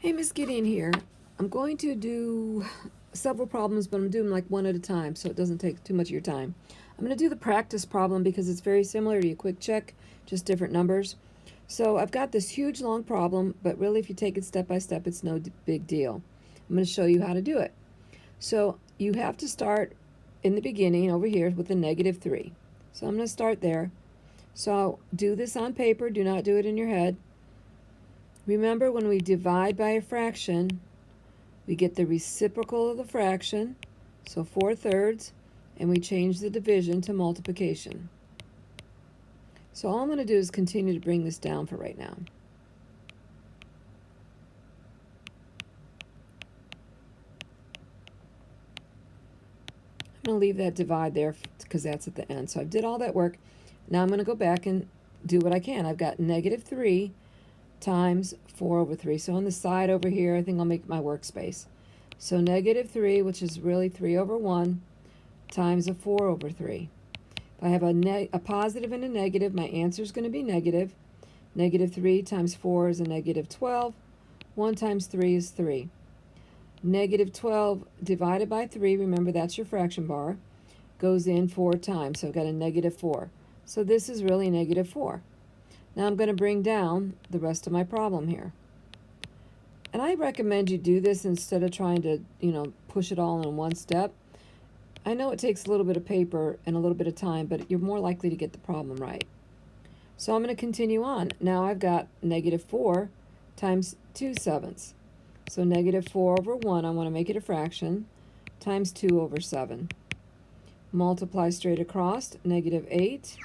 Hey, Miss Gideon here. I'm going to do several problems, but I'm doing them like one at a time so it doesn't take too much of your time. I'm going to do the practice problem because it's very similar to your quick check, just different numbers. So I've got this huge long problem, but really if you take it step by step, it's no big deal. I'm going to show you how to do it. So you have to start in the beginning over here with a -3. So I'm going to start there. So do this on paper, do not do it in your head. Remember, when we divide by a fraction, we get the reciprocal of the fraction, so 4/3, and we change the division to multiplication. So all I'm going to do is continue to bring this down for right now. I'm going to leave that divide there because that's at the end. So I did all that work. Now I'm going to go back and do what I can. I've got -3 times 4/3. So on the side over here, I think I'll make my workspace. So -3, which is really 3/1, times a 4/3. If I have a positive and a negative, my answer is going to be negative. -3 times 4 is a -12. 1 times 3 is 3. -12 divided by 3, remember that's your fraction bar, goes in 4 times. So I've got a -4. So this is really -4. Now I'm going to bring down the rest of my problem here. And I recommend you do this instead of trying to, push it all in one step. I know it takes a little bit of paper and a little bit of time, but you're more likely to get the problem right. So I'm going to continue on. Now I've got -4 times 2/7. So -4/1, I want to make it a fraction, times 2/7. Multiply straight across, -8,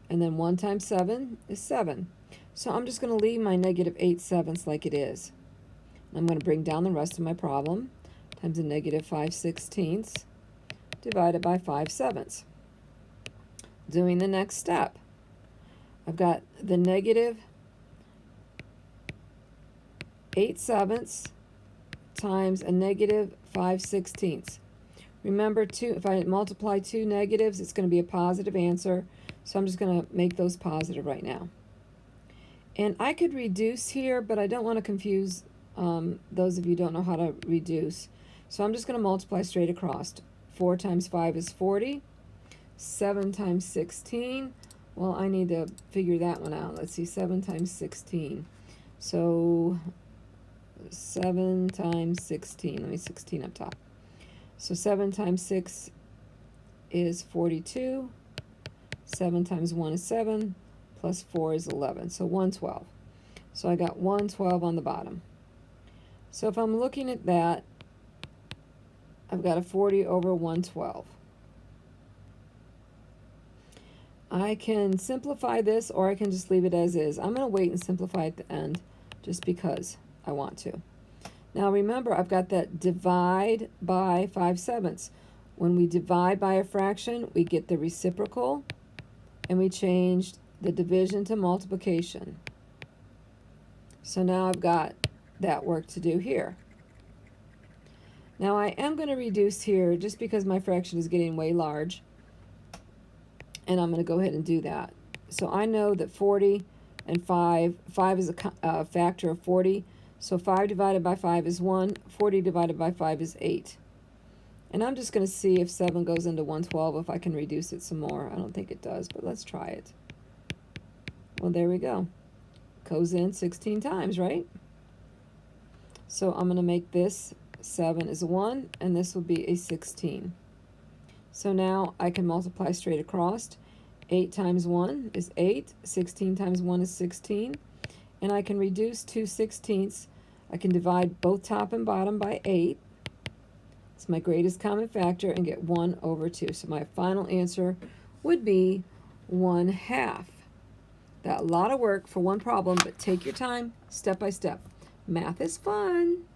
and then 1 times 7 is 7. So I'm just going to leave my -8/7 like it is. I'm going to bring down the rest of my problem, times a -5/16 divided by 5/7. Doing the next step, I've got the -8/7 times a -5/16. Remember, if I multiply two negatives, it's going to be a positive answer, so I'm just going to make those positive right now. And I could reduce here, but I don't want to confuse those of you who don't know how to reduce. So I'm just going to multiply straight across. 4 times 5 is 40. 7 times 16. Well, I need to figure that one out. Let's see, 7 times 16. So 7 times 16. Let me 16 up top. So 7 times 6 is 42. 7 times 1 is 7. Plus 4 is 11. So 112. So I got 112 on the bottom. So if I'm looking at that, I've got a 40/112. I can simplify this, or I can just leave it as is. I'm going to wait and simplify at the end just because I want to. Now remember, I've got that divide by 5/7. When we divide by a fraction, we get the reciprocal, and we changed the division to multiplication. So now I've got that work to do here. Now I am going to reduce here just because my fraction is getting way large, and I'm going to go ahead and do that. So I know that 40 and 5 is a factor of 40, so 5 divided by 5 is 1, 40 divided by 5 is 8. And I'm just going to see if 7 goes into 112, if I can reduce it some more. I don't think it does, but let's try it. Well, there we go. Goes in 16 times, right? So I'm going to make this 7 is 1, and this will be a 16. So now I can multiply straight across. 8 times 1 is 8. 16 times 1 is 16. And I can reduce 2/16. I can divide both top and bottom by 8. It's my greatest common factor, and get 1/2. So my final answer would be 1/2. That a lot of work for one problem, but take your time, step by step. Math is fun.